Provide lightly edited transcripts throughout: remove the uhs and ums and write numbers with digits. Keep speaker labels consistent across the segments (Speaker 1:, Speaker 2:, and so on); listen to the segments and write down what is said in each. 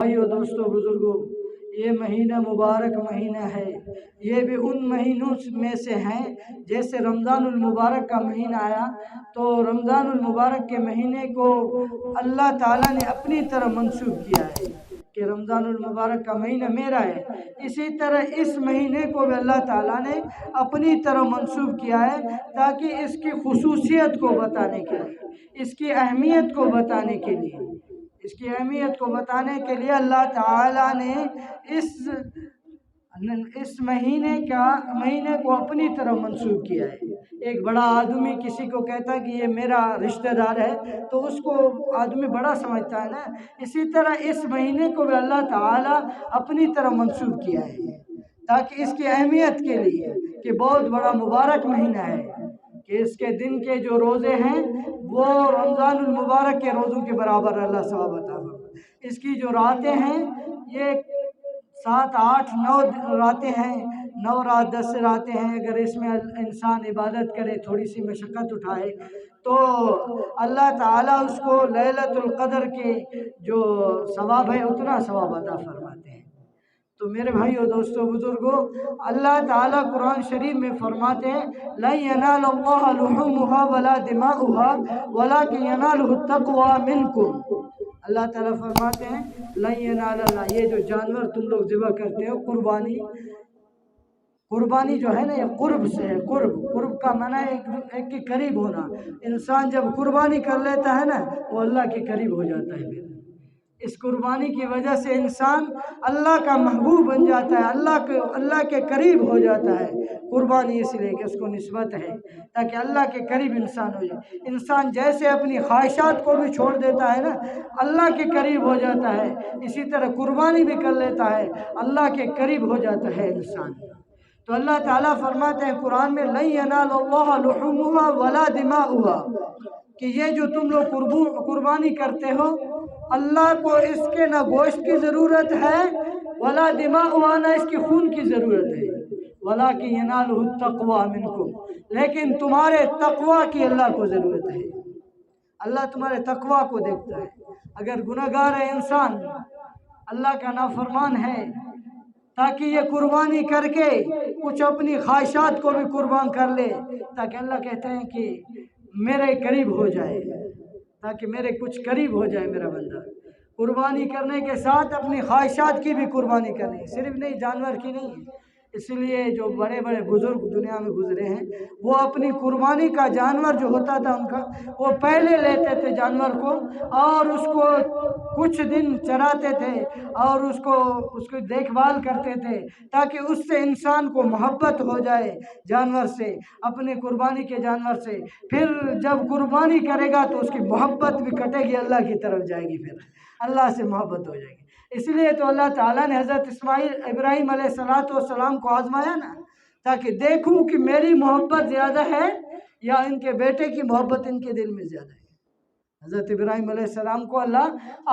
Speaker 1: بھائیو دوستو بزرگوں، یہ مہینہ مبارک مہینہ ہے، یہ بھی ان مہینوں میں سے ہیں جیسے رمضان المبارک کا مہینہ آیا تو رمضان المبارک کے مہینے کو اللہ تعالیٰ نے اپنی طرف منسوب کیا ہے کہ رمضان المبارک کا مہینہ میرا ہے۔ اسی طرح اس مہینے کو بھی اللہ تعالیٰ نے اپنی طرف منسوب کیا ہے تاکہ اس کی خصوصیت کو بتانے کے لیے، اس کی اہمیت کو بتانے کے لیے، اللہ تعالیٰ نے اس مہینے کو اپنی طرف منسوب کیا ہے۔ ایک بڑا آدمی کسی کو کہتا ہے کہ یہ میرا رشتہ دار ہے تو اس کو آدمی بڑا سمجھتا ہے نا، اسی طرح اس مہینے کو بھی اللہ تعالیٰ اپنی طرف منسوب کیا ہے تاکہ اس کی اہمیت کے لیے کہ بہت بڑا مبارک مہینہ ہے، کہ اس کے دن کے جو روزے ہیں وہ رمضان المبارک کے روزوں کے برابر اللہ ثواب عطا فرمائے۔ اس کی جو راتیں ہیں یہ 7 8 9 راتیں ہیں، 9 رات 10 راتیں ہیں۔ اگر اس میں انسان عبادت کرے، تھوڑی سی مشقت اٹھائے تو اللہ تعالیٰ اس کو لیلۃ القدر کے جو ثواب ہے اتنا ثواب عطا فرماتے ہیں۔ تو میرے بھائیو دوستو بزرگوں، اللہ تعالیٰ قرآن شریف میں فرماتے ہیں لَن يَنَالَ اللَّهَ لُحُومُهَا وَلَا دِمَاؤُهَا وَلَكِنْ يَنَالُهُ التَّقْوَى مِنْكُمْ۔ اللہ تعالیٰ فرماتے ہیں لَن يَنَالَ اللَّهَ، یہ جو جانور تم لوگ ذبح کرتے ہو، قربانی جو ہے نا یہ قرب سے ہے۔ قرب کا معنی ایک کے قریب ہونا۔ انسان جب قربانی کر لیتا ہے نا وہ اللہ کے قریب ہو جاتا ہے۔ اس قربانی کی وجہ سے انسان اللہ کا محبوب بن جاتا ہے، اللہ کے قریب ہو جاتا ہے۔ قربانی اس لیے کہ اس کو نسبت ہے تاکہ اللہ کے قریب انسان ہو جائے۔ انسان جیسے اپنی خواہشات کو بھی چھوڑ دیتا ہے نا، اللہ کے قریب ہو جاتا ہے، اسی طرح قربانی بھی کر لیتا ہے، اللہ کے قریب ہو جاتا ہے انسان۔ تو اللہ تعالیٰ فرماتے ہیں قرآن میں لَن يَنَالَ اللَّهَ لُحُومُهَا وَلَا دِمَاؤُهَا، کہ یہ جو تم لوگ قربانی کرتے ہو اللہ کو اس کے نہ گوشت کی ضرورت ہے ولا دماؤہا، نہ اس کی خون کی ضرورت ہے، وَلَكِنْ يَنَالُهُ التَّقْوَى مِنْكُمْ، لیکن تمہارے تقوی کی اللہ کو ضرورت ہے۔ اللہ تمہارے تقوی کو دیکھتا ہے۔ اگر گناہگار ہے انسان، اللہ کا نافرمان ہے، تاکہ یہ قربانی کر کے کچھ اپنی خواہشات کو بھی قربان کر لے تاکہ اللہ کہتے ہیں کہ میرے قریب ہو جائے، تاکہ میرے کچھ قریب ہو جائے میرا بندہ۔ قربانی کرنے کے ساتھ اپنی خواہشات کی بھی قربانی کرنی، صرف نہیں جانور کی نہیں۔ اس لیے جو بڑے بڑے بزرگ دنیا میں گزرے ہیں وہ اپنی قربانی کا جانور جو ہوتا تھا ان کا، وہ پہلے لیتے تھے جانور کو اور اس کو کچھ دن چراتے تھے اور اس کو دیکھ بھال کرتے تھے تاکہ اس سے انسان کو محبت ہو جائے جانور سے، اپنے قربانی کے جانور سے۔ پھر جب قربانی کرے گا تو اس کی محبت بھی کٹے گی، اللہ کی طرف جائے گی، پھر اللہ سے محبت ہو جائے گی۔ اس لیے تو اللہ تعالیٰ نے حضرت ابراہیم علیہ السلام کو آزمایا نا، تاکہ دیکھوں کہ میری محبت زیادہ ہے یا ان کے بیٹے کی محبت ان کے دل میں زیادہ ہے۔ حضرت ابراہیم علیہ السلام کو اللہ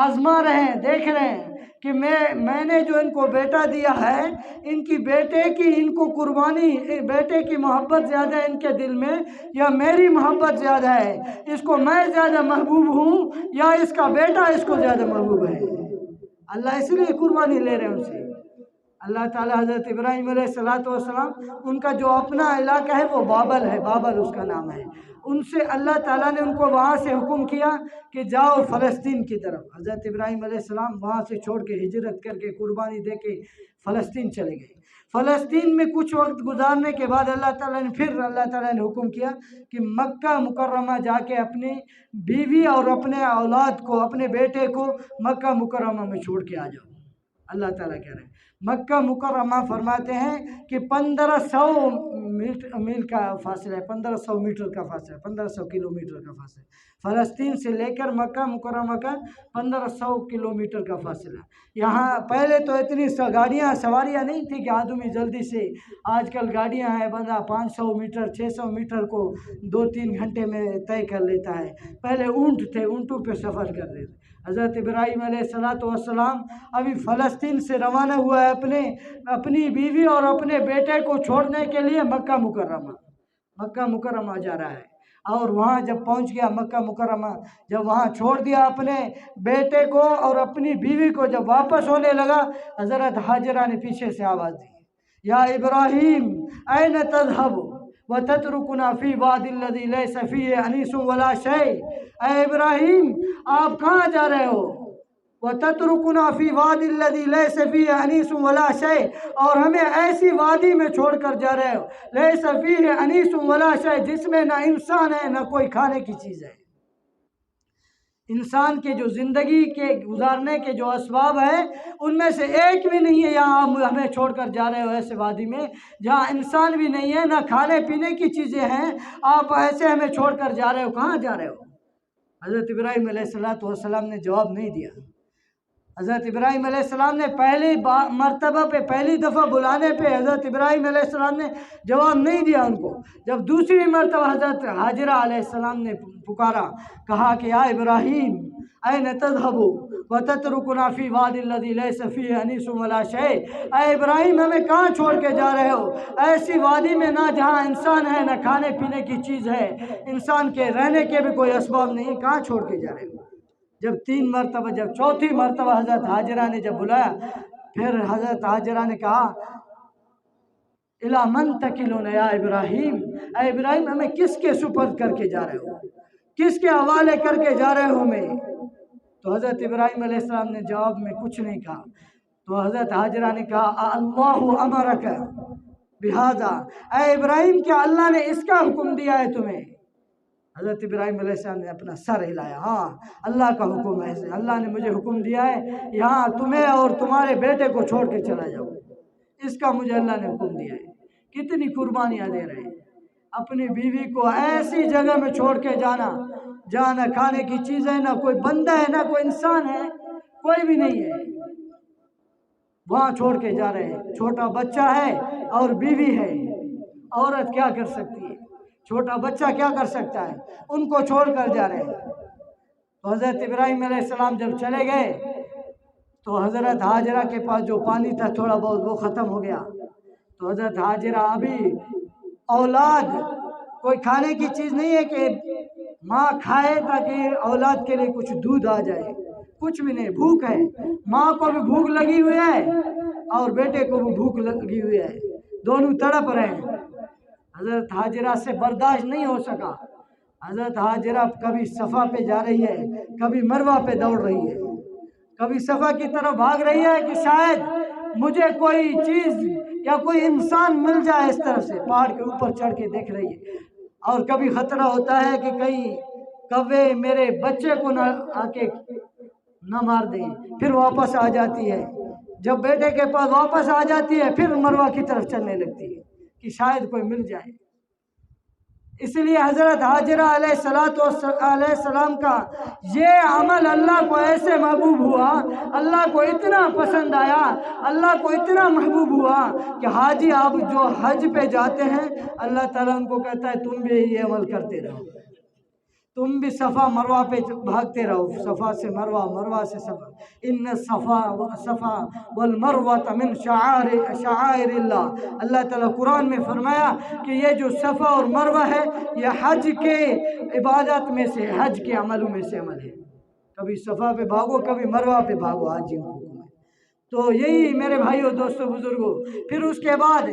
Speaker 1: آزما رہے ہیں، دیکھ رہے ہیں کہ میں نے جو ان کو بیٹا دیا ہے، ان کی ان کو قربانی، بیٹے کی محبت زیادہ ہے ان کے دل میں یا میری محبت زیادہ ہے، اس کو میں زیادہ محبوب ہوں یا اس کا بیٹا اس کو زیادہ محبوب ہے۔ اللہ اس لیے قربانی لے رہے ہیں ان سے۔ اللہ تعالیٰ حضرت ابراہیم علیہ السلام ان کا جو اپنا علاقہ ہے وہ بابل ہے، بابل اس کا نام ہے، ان سے اللہ تعالیٰ نے ان کو وہاں سے حکم کیا کہ جاؤ فلسطین کی طرف۔ حضرت ابراہیم علیہ السلام وہاں سے چھوڑ کے ہجرت کر کے قربانی دے کے فلسطین چلے گئے۔ فلسطین میں کچھ وقت گزارنے کے بعد اللہ تعالیٰ نے حکم کیا کہ مکہ مکرمہ جا کے اپنی بیوی اور اپنے اولاد کو، اپنے بیٹے کو مکہ مکرمہ میں چھوڑ کے آ جاؤ۔ اللہ تعالیٰ کہہ رہے ہیں مکہ مکرمہ، فرماتے ہیں کہ 1500 میل کا فاصلہ ہے، 1500 میٹر کا فاصلہ ہے، 1500 کلومیٹر کا فاصلہ ہے۔ فلسطین سے لے کر مکہ مکرمہ کا 1500 کلومیٹر کا فاصلہ۔ یہاں پہلے تو اتنی گاڑیاں سواریاں نہیں تھی کہ آدمی جلدی سے، آج کل گاڑیاں ہیں، بندہ 500 میٹر 600 میٹر کو 2-3 گھنٹے میں طے کر لیتا ہے۔ پہلے اونٹ تھے، اونٹوں پہ سفر کر رہے تھے۔ حضرت ابراہیم علیہ السلام ابھی فلسطین سے روانہ ہوا ہے اپنی بیوی اور اپنے بیٹے کو چھوڑنے کے لیے مکہ مکرمہ جا رہا ہے۔ اور وہاں جب پہنچ گیا مکہ مکرمہ، جب وہاں چھوڑ دیا اپنے بیٹے کو اور اپنی بیوی کو، جب واپس ہونے لگا حضرت ہاجرہ نے پیچھے سے آواز دی، یا ابراہیم این تذهب وتترکنا فی وادی الذی لیس فیہ انیس ولا شیء، اے ابراہیم آپ کہاں جا رہے ہو؟ وتترکنا فی وادی الذی لیس فیہ انیس ولا شیء، اور ہمیں ایسی وادی میں چھوڑ کر جا رہے ہو لیس فیہ انیس ولا شیء، جس میں نہ انسان ہے نہ کوئی کھانے کی چیز ہے۔ انسان کے جو زندگی کے گزارنے کے جو اسباب ہیں ان میں سے ایک بھی نہیں ہے، یہاں آپ ہمیں چھوڑ کر جا رہے ہو ایسے وادی میں جہاں انسان بھی نہیں ہے، نہ کھانے پینے کی چیزیں ہیں، آپ ایسے ہمیں چھوڑ کر جا رہے ہو، کہاں جا رہے ہو؟ حضرت ابراہیم علیہ السلام نے جواب نہیں دیا۔ حضرت ابراہیم علیہ السلام نے پہلی مرتبہ پہ، پہلی دفعہ بلانے پہ حضرت ابراہیم علیہ السلام نے جواب نہیں دیا ان کو۔ جب دوسری مرتبہ حضرت ہاجرہ علیہ السلام نے پکارا، کہا کہ یا ابراہیم این تذهب وتترکنا فی وادی الذی لیس فیہ انیس ولا شیء، اے ابراہیم ہمیں کہاں چھوڑ کے جا رہے ہو؟ ایسی وادی میں نہ جہاں انسان ہے نہ کھانے پینے کی چیز ہے، انسان کے رہنے کے بھی کوئی اسباب نہیں، کہاں چھوڑ کے جا رہے ہو؟ جب تین مرتبہ، جب چوتھی مرتبہ حضرت ہاجرہ نے جب بلایا، پھر حضرت ہاجرہ نے کہا اِلیٰ مَن تَکِلُونَ یا ابراہیم، اے ابراہیم ہمیں کس کے سپرد کر کے جا رہے ہو؟ کس کے حوالے کر کے جا رہے ہو ہمیں؟ تو حضرت ابراہیم علیہ السلام نے جواب میں کچھ نہیں کہا۔ تو حضرت ہاجرہ نے کہا اللہ امرک بہذا، اے ابراہیم کیا اللہ نے اس کا حکم دیا ہے تمہیں؟ حضرت ابراہیم علیہ السلام نے اپنا سر ہلایا، ہاں اللہ کا حکم ہے، اللہ نے مجھے حکم دیا ہے یہاں تمہیں اور تمہارے بیٹے کو چھوڑ کے چلا جاؤ، اس کا مجھے اللہ نے حکم دیا ہے۔ کتنی قربانیاں دے رہے ہیں، اپنی بیوی کو ایسی جگہ میں چھوڑ کے جانا جہاں نہ کھانے کی چیز ہے، نہ کوئی بندہ ہے، نہ کوئی انسان ہے، کوئی بھی نہیں ہے، وہاں چھوڑ کے جا رہے ہیں۔ چھوٹا بچہ ہے اور بیوی ہے، عورت کیا کر سکتی ہے؟ چھوٹا بچہ کیا کر سکتا ہے؟ ان کو چھوڑ کر جا رہے ہیں۔ تو حضرت ابراہیم علیہ السلام جب چلے گئے تو حضرت ہاجرہ کے پاس جو پانی تھا تھوڑا بہت وہ ختم ہو گیا۔ تو حضرت ہاجرہ ابھی اولاد، کوئی کھانے کی چیز نہیں ہے کہ ماں کھائے تاکہ اولاد کے لیے کچھ دودھ آ جائے، کچھ بھی نہیں، بھوک ہے، ماں کو بھی بھوک لگی ہوئی ہے اور بیٹے کو بھی بھوک لگی ہوئی ہے، دونوں تڑپ رہے ہیں۔ حضرت ہاجرہ سے برداشت نہیں ہو سکا، حضرت ہاجرہ کبھی صفا پہ جا رہی ہے، کبھی مروہ پہ دوڑ رہی ہے، کبھی صفا کی طرف بھاگ رہی ہے کہ شاید مجھے کوئی چیز یا کوئی انسان مل جائے، اس طرف سے پہاڑ کے اوپر چڑھ کے دیکھ رہی ہے، اور کبھی خطرہ ہوتا ہے کہ کہیں کوے میرے بچے کو نہ آ کے نہ مار دیں، پھر واپس آ جاتی ہے، جب بیٹے کے پاس واپس آ جاتی ہے پھر مروہ کی طرف چلنے لگتی ہے کہ شاید کوئی مل جائے۔ اس لیے حضرت ہاجرہ علیہ السلام کا یہ عمل اللہ کو ایسے محبوب ہوا، اللہ کو اتنا پسند آیا، اللہ کو اتنا محبوب ہوا کہ حاجی آپ جو حج پہ جاتے ہیں اللہ تعالیٰ ان کو کہتا ہے تم بھی یہ عمل کرتے رہو، تم بھی صفا مروہ پہ بھاگتے رہو، صفا سے مروہ، مروہ سے صفا، ان صفا والمروہ من شعائر اللہ۔ اللہ تعالیٰ قرآن میں فرمایا کہ یہ جو صفا اور مروہ ہے یہ حج کے عبادت میں سے، حج کے عملوں میں سے عمل ہے، کبھی صفا پہ بھاگو کبھی مروہ پہ بھاگو، حاجی کو۔ تو یہی میرے بھائیوں دوستوں بزرگوں، پھر اس کے بعد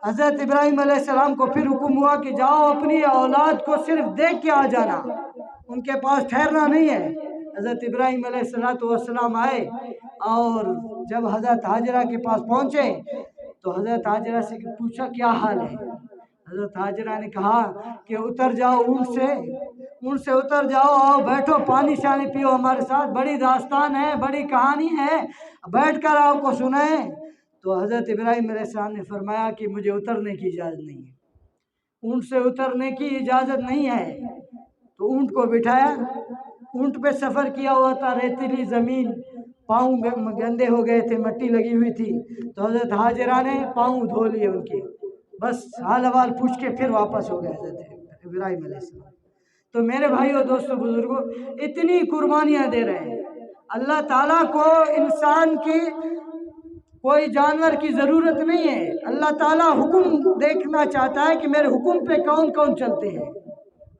Speaker 1: حضرت ابراہیم علیہ السلام کو پھر حکم ہوا کہ جاؤ اپنی اولاد کو صرف دیکھ کے آ جانا، ان کے پاس ٹھہرنا نہیں ہے۔ حضرت ابراہیم علیہ السلام آئے اور جب حضرت ہاجرہ کے پاس پہنچے تو حضرت ہاجرہ سے پوچھا کیا حال ہے؟ حضرت ہاجرہ نے کہا کہ اتر جاؤ اونٹ سے اتر جاؤ، آؤ بیٹھو، پانی شانی پیو ہمارے ساتھ، بڑی داستان ہے، بڑی کہانی ہے، بیٹھ کر آپ کو سنائیں۔ تو حضرت ابراہیم علیہ السلام نے فرمایا کہ مجھے اترنے کی اجازت نہیں ہے، اونٹ سے اترنے کی اجازت نہیں ہے۔ تو اونٹ کو بٹھایا، اونٹ پہ سفر کیا ہوا تھا، ریتیلی زمین، پاؤں گندے ہو گئے تھے، مٹی لگی ہوئی تھی، تو حضرت ہاجرہ نے پاؤں دھو لیے ان کے، بس حال احوال پوچھ کے پھر واپس ہو گئے حضرت ابراہیم علیہ السلام۔ تو میرے بھائیوں دوستوں بزرگوں، اتنی قربانیاں دے رہے ہیں اللہ تعالیٰ کو، انسان کی کوئی جانور کی ضرورت نہیں ہے، اللہ تعالیٰ حکم دیکھنا چاہتا ہے کہ میرے حکم پہ کون کون چلتے ہیں۔